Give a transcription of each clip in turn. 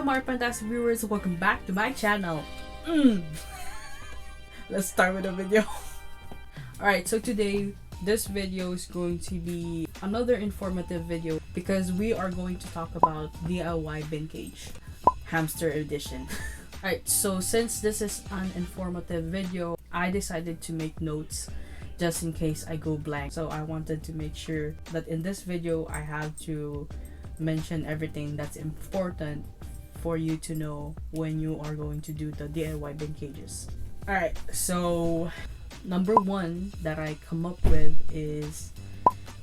ArtPandasTique viewers, welcome back to my channel. Let's start with the video. Alright, so today this video is going to be another informative video because we are going to talk about DIY bin cage hamster edition. Alright, so since this is an informative video, I decided to make notes just in case I go blank. So I wanted to make sure that in this video I have to mention everything that's important for you to know when you are going to do the DIY bin cages. Alright, so number one that I come up with is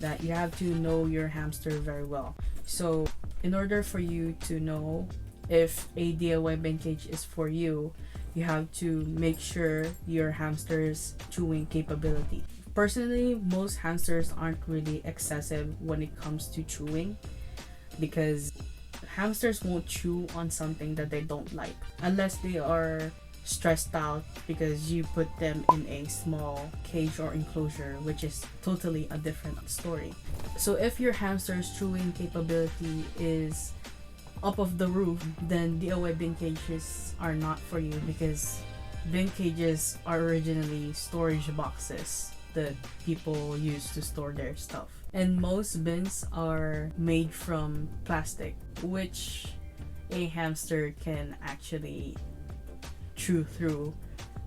that you have to know your hamster very well. So in order for you to know if a DIY bin cage is for you, you have to make sure your hamster's chewing capability. Personally, most hamsters aren't really excessive when it comes to chewing, because hamsters won't chew on something that they don't like unless they are stressed out because you put them in a small cage or enclosure, which is totally a different story. So if your hamster's chewing capability is up of the roof, then DIY bin cages are not for you, because bin cages are originally storage boxes that people use to store their stuff. And most bins are made from plastic, which a hamster can actually chew through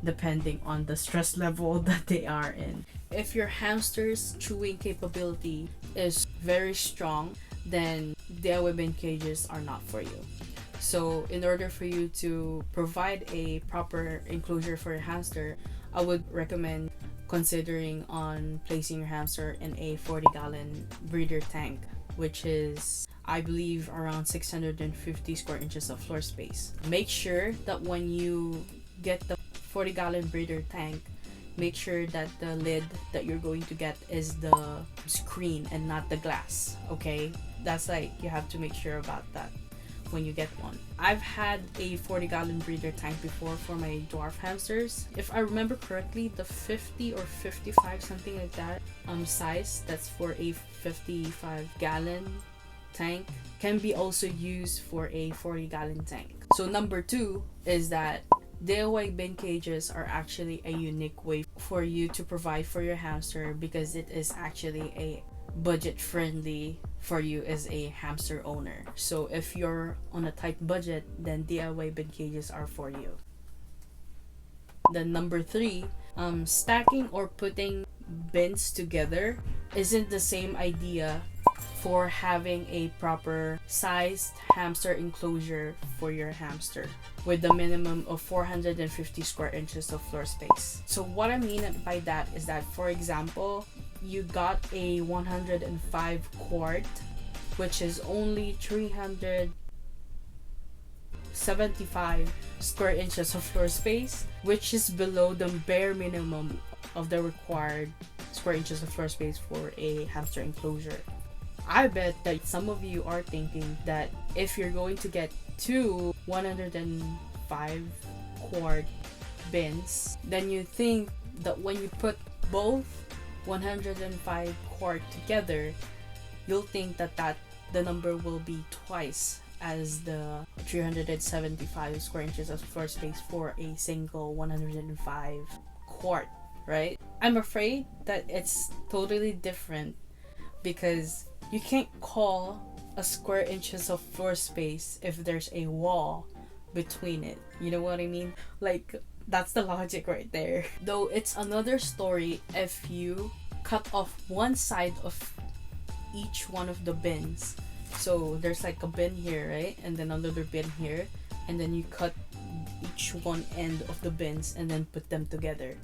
depending on the stress level that they are in. If your hamster's chewing capability is very strong, then DIY bin cages are not for you. So in order for you to provide a proper enclosure for your hamster, I would recommend considering on placing your hamster in a 40-gallon breeder tank, which is, I believe, around 650 square inches of floor space. Make sure that when you get the 40-gallon breeder tank, make sure that the lid that you're going to get is the screen and not the glass, okay? That's like, you have to make sure about that when you get one. I've had a 40-gallon breeder tank before for my dwarf hamsters. If I remember correctly, the 50 or 55, something like that, size that's for a 55-gallon tank can be also used for a 40-gallon tank. So number two is that DIY bin cages are actually a unique way for you to provide for your hamster, because it is actually a budget friendly for you as a hamster owner. So if you're on a tight budget, then DIY bin cages are for you. Then number three, stacking or putting bins together isn't the same idea for having a proper sized hamster enclosure for your hamster with a minimum of 450 square inches of floor space. So what I mean by that is that, for example, you got a 105 quart, which is only 375 square inches of floor space, which is below the bare minimum of the required square inches of floor space for a hamster enclosure. I bet that some of you are thinking that if you're going to get two 105 quart bins, then you think that when you put both 105 quart together, you'll think that the number will be twice as the 375 square inches of floor space for a single 105 quart, right? I'm afraid that it's totally different, because you can't call a square inches of floor space if there's a wall between it. You know what I mean? Like, that's the logic right there. Though it's another story if you cut off one side of each one of the bins. So there's like a bin here, right? And then another bin here. And then you cut each one end of the bins and then put them together.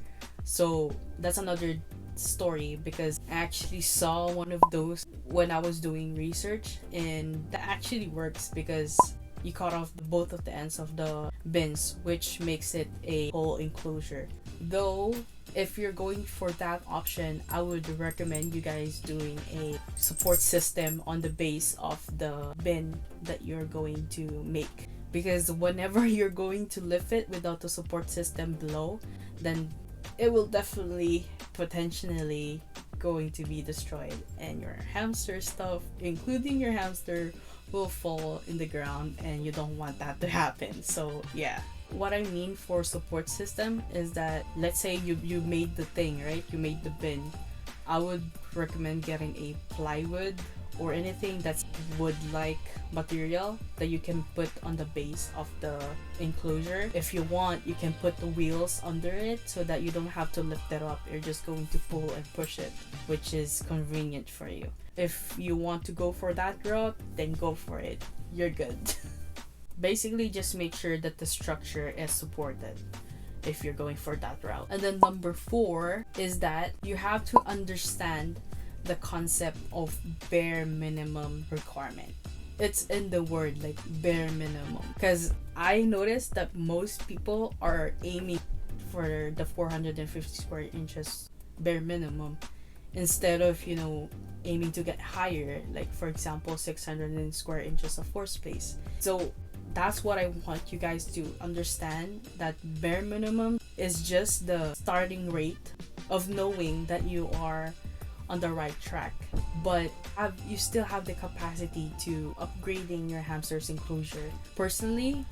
So that's another story, because I actually saw one of those when I was doing research, and that actually works because you cut off both of the ends of the bins, which makes it a whole enclosure. Though if you're going for that option, I would recommend you guys doing a support system on the base of the bin that you're going to make, because whenever you're going to lift it without the support system below, then it will definitely potentially going to be destroyed, and your hamster stuff, including your hamster, will fall in the ground, and you don't want that to happen. So yeah, what I mean for support system is that, let's say you made the thing, right? You made the bin. I would recommend getting a plywood or anything that's wood like material that you can put on the base of the enclosure. If you want, you can put the wheels under it so that you don't have to lift it up. You're just going to pull and push it, which is convenient for you. If you want to go for that route, then go for it. You're good. Basically, just make sure that the structure is supported if you're going for that route. And then number 4 is that you have to understand the concept of bare minimum requirement. It's in the word, like bare minimum, because I noticed that most people are aiming for the 450 square inches bare minimum instead of, you know, aiming to get higher, like for example 600 square inches of floor space. So that's what I want you guys to understand, that bare minimum is just the starting rate of knowing that you are on the right track, but you still have the capacity to upgrading your hamster's enclosure. Personally,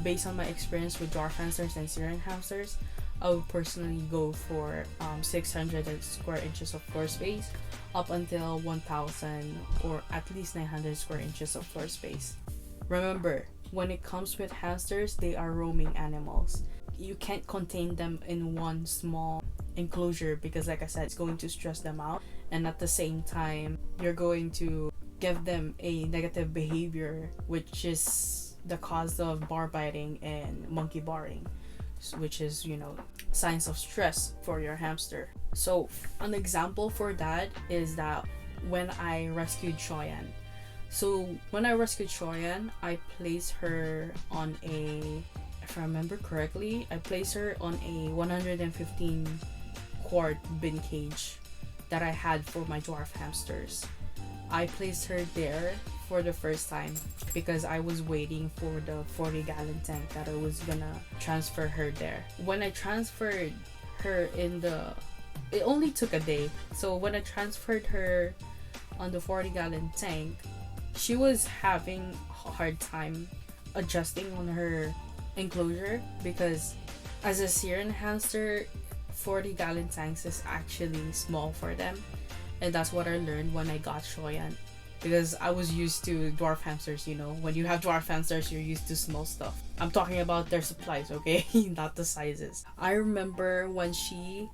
based on my experience with dwarf hamsters and Syrian hamsters, I would personally go for 600 square inches of floor space up until 1000 or at least 900 square inches of floor space. Remember, when it comes with hamsters, they are roaming animals. You can't contain them in one small enclosure because, like I said, it's going to stress them out, and at the same time you're going to give them a negative behavior, which is the cause of bar biting and monkey barring, which is, you know, signs of stress for your hamster. So an example for that is that when I rescued Shoyan, I placed her on a, if I remember correctly, I placed her on a 115 quart bin cage that I had for my dwarf hamsters. I placed her there for the first time because I was waiting for the 40-gallon tank that I was gonna transfer her there. When I transferred her it only took a day. So when I transferred her on the 40-gallon tank, she was having a hard time adjusting on her enclosure because as a Syrian hamster, 40-gallon tanks is actually small for them, and that's what I learned when I got Shoyan, because I was used to dwarf hamsters. You know, when you have dwarf hamsters, you're used to small stuff. I'm talking about their supplies, okay? Not the sizes. I remember when she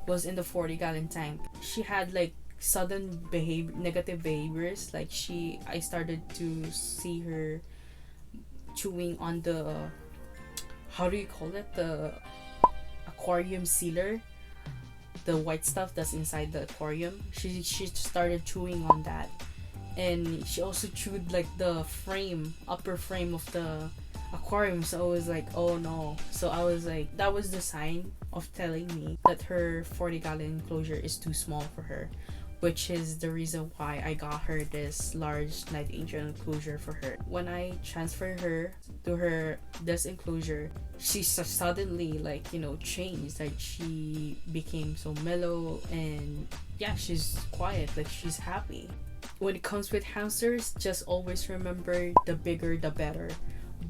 was in the 40-gallon tank, she had like sudden negative behaviors. Like I started to see her chewing on the, how do you call it, the aquarium sealer, the white stuff that's inside the aquarium. She started chewing on that, and she also chewed like the upper frame of the aquarium. So I was like, oh no. So I was like, that was the sign of telling me that her 40-gallon enclosure is too small for her, which is the reason why I got her this large night angel enclosure for her. When I transferred her to this enclosure, she suddenly, like, you know, changed. Like, she became so mellow, and yeah, she's quiet, like she's happy. When it comes with hamsters, just always remember, the bigger the better.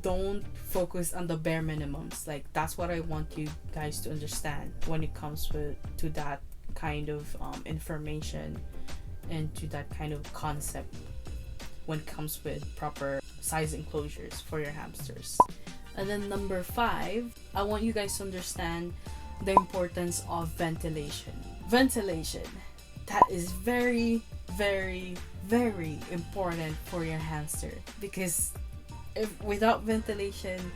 Don't focus on the bare minimums. Like, that's what I want you guys to understand when it comes to that kind of information and to that kind of concept when it comes with proper size enclosures for your hamsters. And then number 5, I want you guys to understand the importance of ventilation. Ventilation, that is very, very, very important for your hamster, because if without ventilation,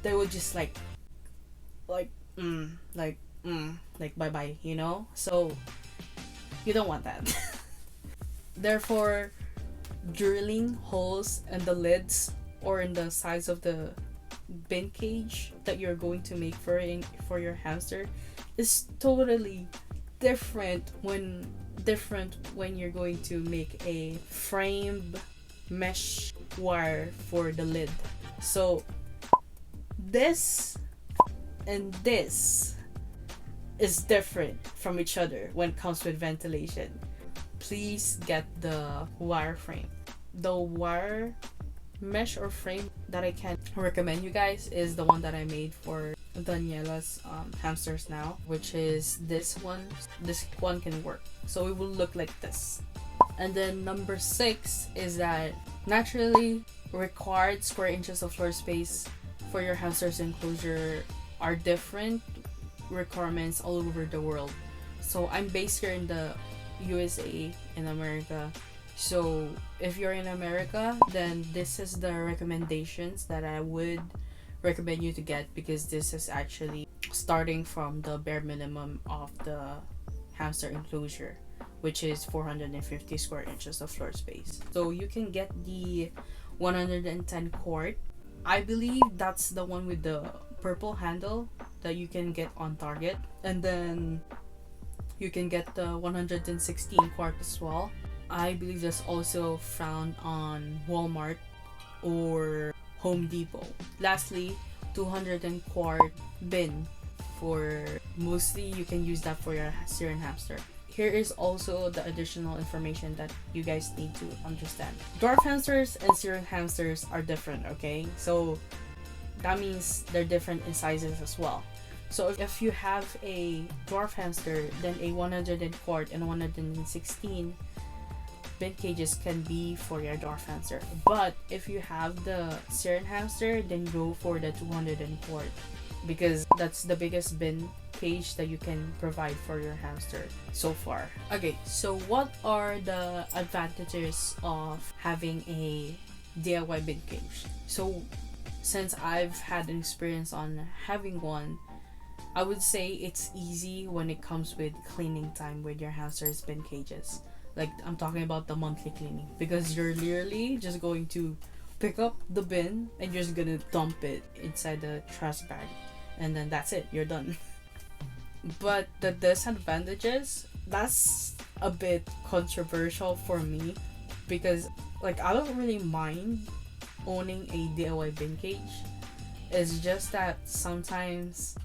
they will just like bye bye, you know. So you don't want that. Therefore, drilling holes in the lids or in the sides of the bin cage that you're going to make for your hamster is totally different when you're going to make a framed mesh wire for the lid. So this and this is different from each other when it comes with ventilation. Please get the wire frame. The wire mesh or frame that I can recommend you guys is the one that I made for Daniela's hamsters now, which is this one. This one can work, so it will look like this. And then number 6 is that naturally required square inches of floor space for your hamster's enclosure are different requirements all over the world. So I'm based here in the USA in America. So if you're in America, then this is the recommendations that I would recommend you to get, because this is actually starting from the bare minimum of the hamster enclosure, which is 450 square inches of floor space. So you can get the 110 quart. I believe that's the one with the purple handle that you can get on Target. And then you can get the 116 quart as well. I believe that's also found on Walmart or Home Depot. Lastly, 200 quart bin, for mostly you can use that for your Syrian hamster. Here is also the additional information that you guys need to understand. Dwarf hamsters and Syrian hamsters are different, okay? So that means they're different in sizes as well. So if you have a dwarf hamster, then a 100 quart and 116 bin cages can be for your dwarf hamster. But if you have the Syrian hamster, then go for the 200 quart, because that's the biggest bin cage that you can provide for your hamster so far. Okay, so what are the advantages of having a DIY bin cage? So since I've had an experience on having one, I would say it's easy when it comes with cleaning time with your hamster's bin cages. Like, I'm talking about the monthly cleaning, because you're literally just going to pick up the bin and you're just gonna dump it inside the trash bag, and then that's it, you're done. But the disadvantages, that's a bit controversial for me, because like, I don't really mind owning a DIY bin cage. It's just that sometimes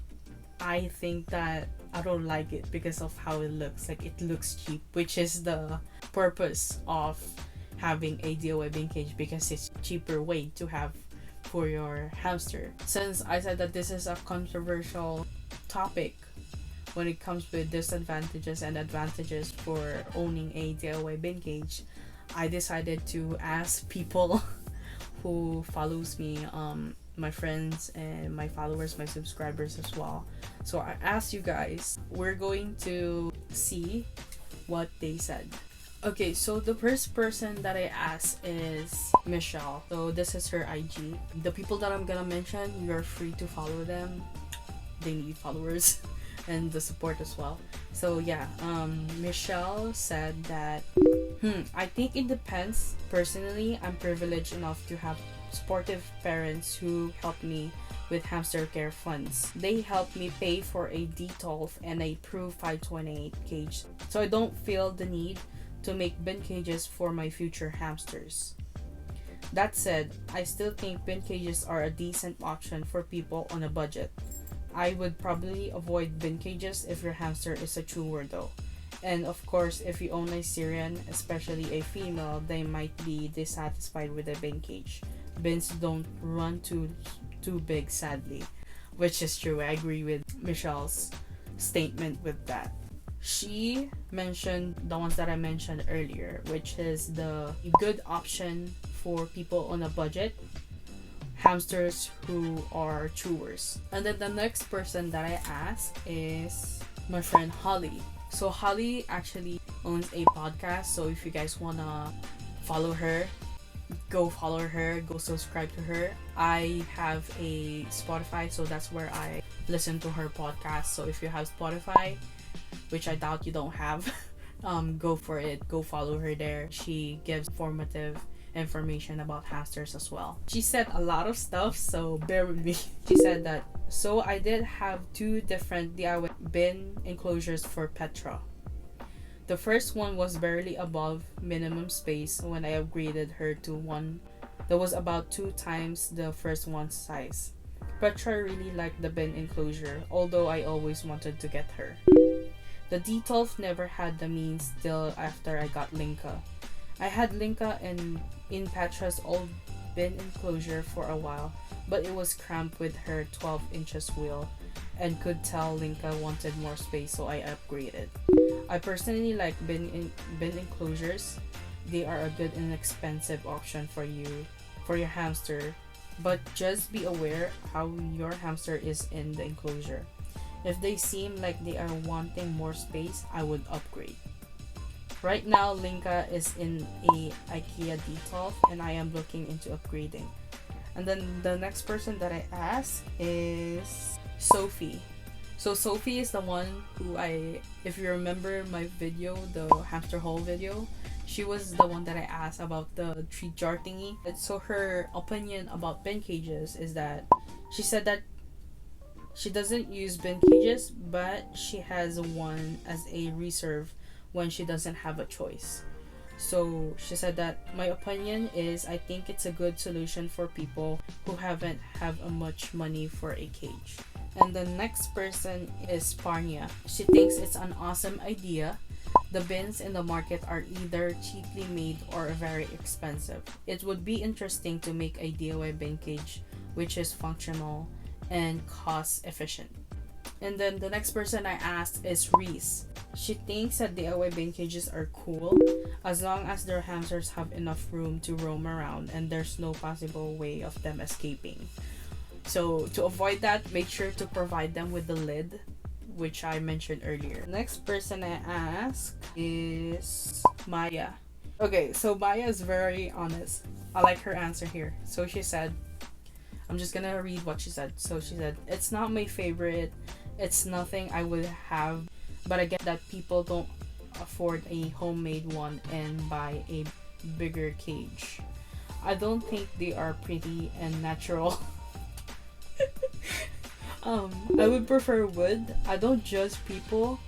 I think that I don't like it because of how it looks. Like, it looks cheap, which is the purpose of having a DIY bin cage, because it's a cheaper way to have for your hamster. Since I said that this is a controversial topic when it comes with disadvantages and advantages for owning a DIY bin cage, I decided to ask people who follows me, my friends and my followers, my subscribers as well. So I asked you guys, we're going to see what they said. Okay, so the first person that I asked is Michelle. So this is her IG. The people that I'm gonna mention, you're free to follow them. They need followers and the support as well. So yeah, Michelle said that I think it depends. Personally, I'm privileged enough to have supportive parents who help me with hamster care funds. They help me pay for a D12 and a Proof 528 cage, so I don't feel the need to make bin cages for my future hamsters. That said, I still think bin cages are a decent option for people on a budget. I would probably avoid bin cages if your hamster is a chewer though. And of course, if you own a Syrian, especially a female, they might be dissatisfied with a bin cage. Bins don't run too big, sadly. Which is true. I agree with Michelle's statement with that. She mentioned the ones that I mentioned earlier, which is the good option for people on a budget, hamsters who are chewers. And then the next person that I asked is my friend Holly. So Holly actually owns a podcast, so if you guys wanna follow her, go follow her, go subscribe to her. I have a Spotify, so that's where I listen to her podcast. So if you have Spotify, which I doubt you don't have, go for it, go follow her there. She gives informative information about hamsters as well. She said a lot of stuff, so bear with me. She said that, so I did have 2 different DIY bin enclosures for Petra. The first one was barely above minimum space when I upgraded her to one that was about 2 times the first one's size. Petra really liked the bin enclosure, although I always wanted to get her. The D12 never had the means till after I got Linka. I had Linka in Petra's old bin enclosure for a while, but it was cramped with her 12 inches wheel and could tell Linka wanted more space, so I upgraded. I personally like bin enclosures. They are a good and inexpensive option for your hamster, but just be aware how your hamster is in the enclosure. If they seem like they are wanting more space, I would upgrade. Right now, Linka is in a IKEA detolf and I am looking into upgrading. And then the next person that I asked is Sophie. So Sophie is the one who if you remember my video, the hamster haul video, she was the one that I asked about the treat jar thingy. So her opinion about bin cages is that she said that she doesn't use bin cages, but she has one as a reserve when she doesn't have a choice. So she said that my opinion is I think it's a good solution for people who haven't have much money for a cage. And the next person is Parnia. She thinks it's an awesome idea. The bins in the market are either cheaply made or very expensive. It would be interesting to make a DIY bin cage which is functional and cost efficient. And then the next person I asked is Rhys. She thinks that DIY bin cages are cool as long as their hamsters have enough room to roam around and there's no possible way of them escaping. So to avoid that, make sure to provide them with the lid, which I mentioned earlier. Next person I asked is Maya. Okay, so Maya is very honest. I like her answer here. So she said, I'm just gonna read what she said. So she said, it's not my favorite. It's nothing I would have, but I get that people don't afford a homemade one and buy a bigger cage. I don't think they are pretty and natural. I would prefer wood. I don't judge people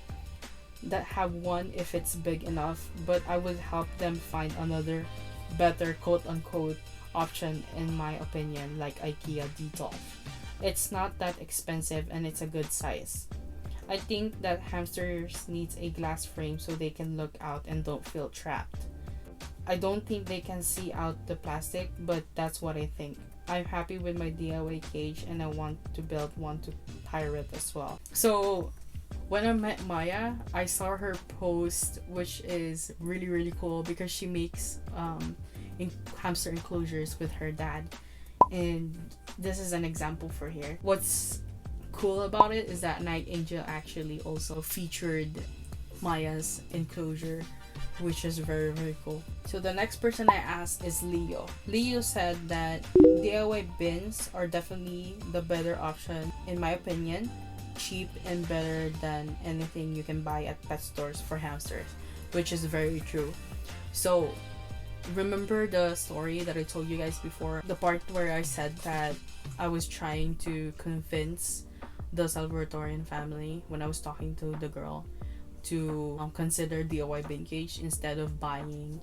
that have one if it's big enough, but I would help them find another better quote-unquote option in my opinion, like IKEA detolf. It's not that expensive and it's a good size. I think that hamsters needs a glass frame so they can look out and don't feel trapped. I don't think they can see out the plastic, but that's what I think. I'm happy with my DIY cage and I want to build one to pirate as well. So when I met Maya, I saw her post, which is really cool because she makes hamster enclosures with her dad, and this is an example for here. What's cool about it is that Night Angel actually also featured Maya's enclosure, which is very cool. So the next person I asked is Leo. Leo said that DIY bins are definitely the better option in my opinion, cheap and better than anything you can buy at pet stores for hamsters, which is very true. So remember the story that I told you guys before, the part where I said that I was trying to convince the Salvatorian family when I was talking to the girl to consider DIY bin cage instead of buying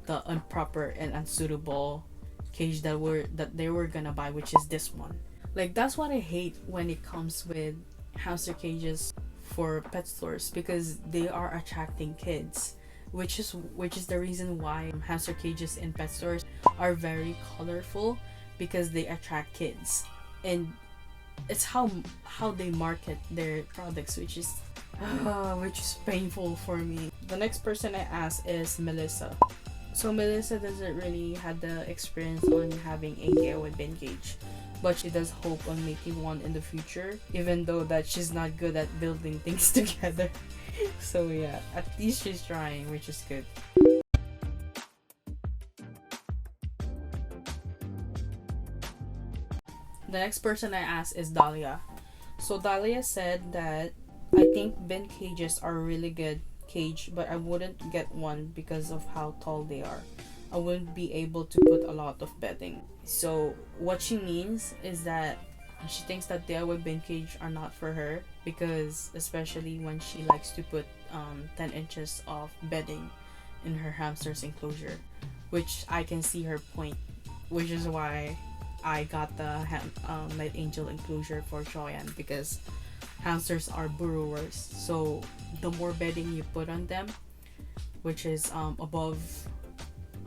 the improper and unsuitable cage that they were gonna buy, which is this one. Like, that's what I hate when it comes with hamster cages for pet stores, because they are attracting kids, which is the reason why hamster cages in pet stores are very colorful, because they attract kids, and it's how they market their products, which is painful for me. The next person I asked is Melissa. So Melissa doesn't really have the experience on having a DIY bin cage, but she does hope on making one in the future, even though that she's not good at building things together. So yeah, at least she's trying, which is good. The next person I asked is Dahlia. So Dahlia said that I think bin cages are a really good cage, but I wouldn't get one because of how tall they are. I wouldn't be able to put a lot of bedding. So what she means is that she thinks that DIY bin cage are not for her, because especially when she likes to put 10 inches of bedding in her hamster's enclosure, which I can see her point, which is why I got the Night Angel enclosure for Joanne, because hamsters are burrowers, so the more bedding you put on them, which is above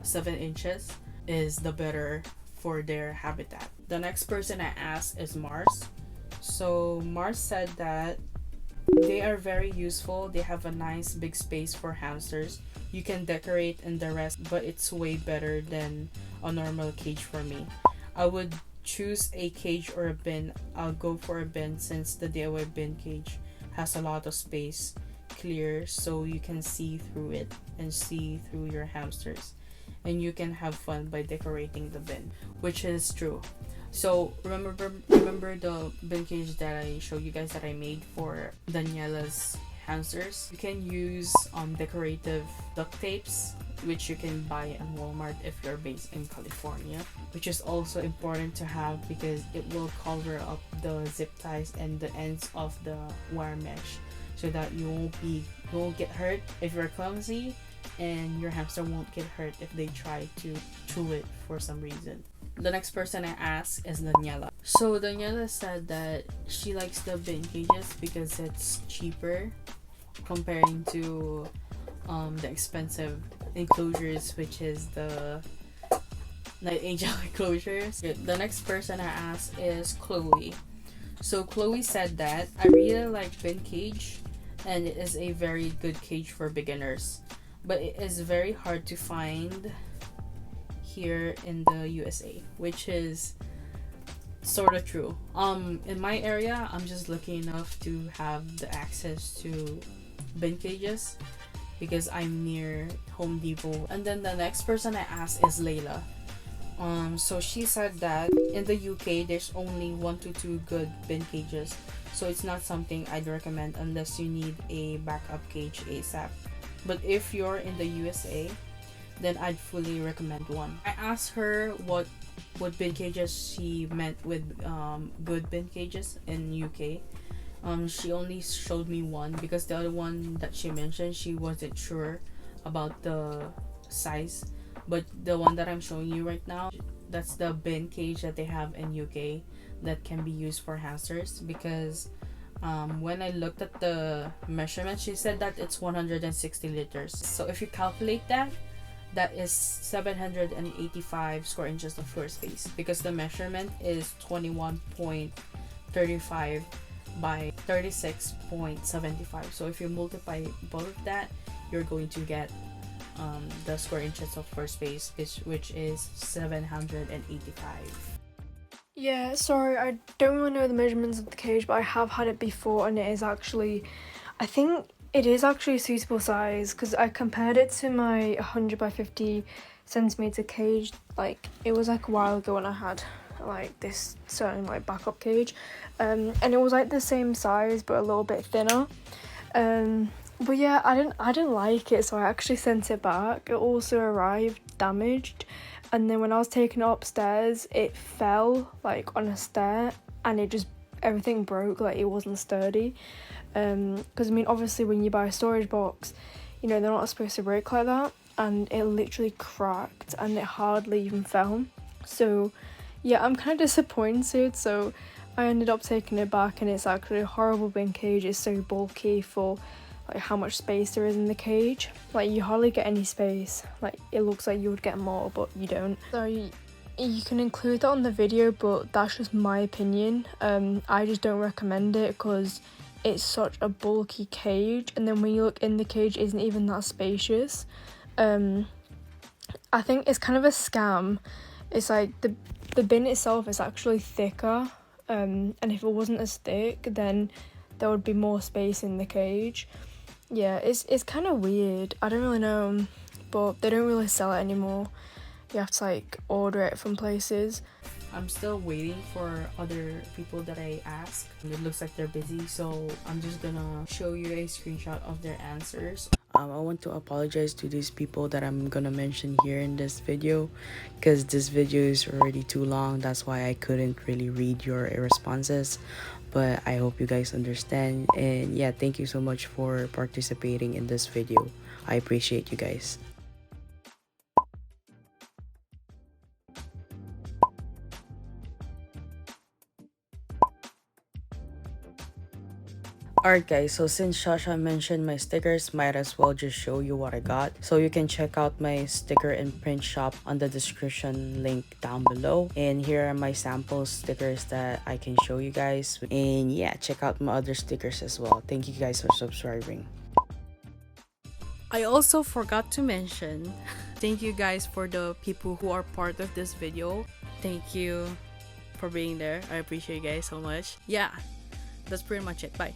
7 inches, is the better for their habitat. The next person I asked is Mars. So Mars said that they are very useful. They have a nice big space for hamsters. You can decorate and the rest, but it's way better than a normal cage for me. I would choose a cage or a bin. I'll go for a bin since the DIY bin cage has a lot of space clear, so you can see through it and see through your hamsters, and you can have fun by decorating the bin, which is true. So remember the bin cage that I showed you guys that I made for Daniela's hamsters? You can use decorative duct tapes, which you can buy in Walmart if you're based in California, which is also important to have because it will cover up the zip ties and the ends of the wire mesh, so that you won't get hurt if you're clumsy, and your hamster won't get hurt if they try to chew it for some reason. The next person I asked is Daniela. So Daniela said that she likes the bin cages because it's cheaper comparing to the expensive enclosures, which is the Night Angel enclosures. The next person I asked is Chloe. So Chloe said that I really like bin cage, and it is a very good cage for beginners, but it is very hard to find here in the USA, which is sort of true. In my area, I'm just lucky enough to have the access to bin cages because I'm near Home Depot. And then the next person I asked is Layla. So she said that in the UK there's only 1 to 2 good bin cages, so it's not something I'd recommend unless you need a backup cage ASAP. But if you're in the USA, then I'd fully recommend one. I asked her what bin cages she meant with good bin cages in UK. She only showed me one because the other one that she mentioned, she wasn't sure about the size. But the one that I'm showing you right now, that's the bin cage that they have in UK that can be used for hamsters, because when I looked at the measurement, she said that it's 160 liters. So if you calculate that, that is 785 square inches of floor space, because the measurement is 21.35 by 36.75. So if you multiply both of that, you're going to get the square inches of floor space, which is 785. Yeah, sorry, I don't really know the measurements of the cage, but I have had it before, and it is actually, I think it is actually a suitable size, because I compared it to my 100 by 50 centimeter cage. Like, it was like a while ago when I had like this certain like backup cage, and it was like the same size but a little bit thinner. But yeah, I didn't like it, so I actually sent it back. It also arrived damaged, and then when I was taking it upstairs, it fell like on a stair, and it just, everything broke, like it wasn't sturdy. Because I mean, obviously when you buy a storage box, you know, they're not supposed to break like that, and it literally cracked and it hardly even fell. So yeah, I'm kind of disappointed, so I ended up taking it back, and it's actually a horrible bin cage. It's so bulky for like how much space there is in the cage. Like, you hardly get any space. Like, it looks like you would get more, but you don't. So you can include that on the video, but that's just my opinion. I just don't recommend it because it's such a bulky cage, and then when you look in the cage, it isn't even that spacious. I think it's kind of a scam. It's like the bin itself is actually thicker, and if it wasn't as thick, then there would be more space in the cage. Yeah, it's kind of weird. I don't really know, but they don't really sell it anymore. You have to like order it from places. I'm still waiting for other people that I asked. It looks like they're busy, so I'm just gonna show you a screenshot of their answers. I want to apologize to these people that I'm gonna mention here in this video, because this video is already too long. That's why I couldn't really read your responses, but I hope you guys understand. And yeah, thank you so much for participating in this video. I appreciate you guys. Alright guys, so since Shasha mentioned my stickers, might as well just show you what I got. So you can check out my sticker and print shop on the description link down below. And here are my sample stickers that I can show you guys. And yeah, check out my other stickers as well. Thank you guys for subscribing. I also forgot to mention, thank you guys for the people who are part of this video. Thank you for being there. I appreciate you guys so much. Yeah, that's pretty much it. Bye.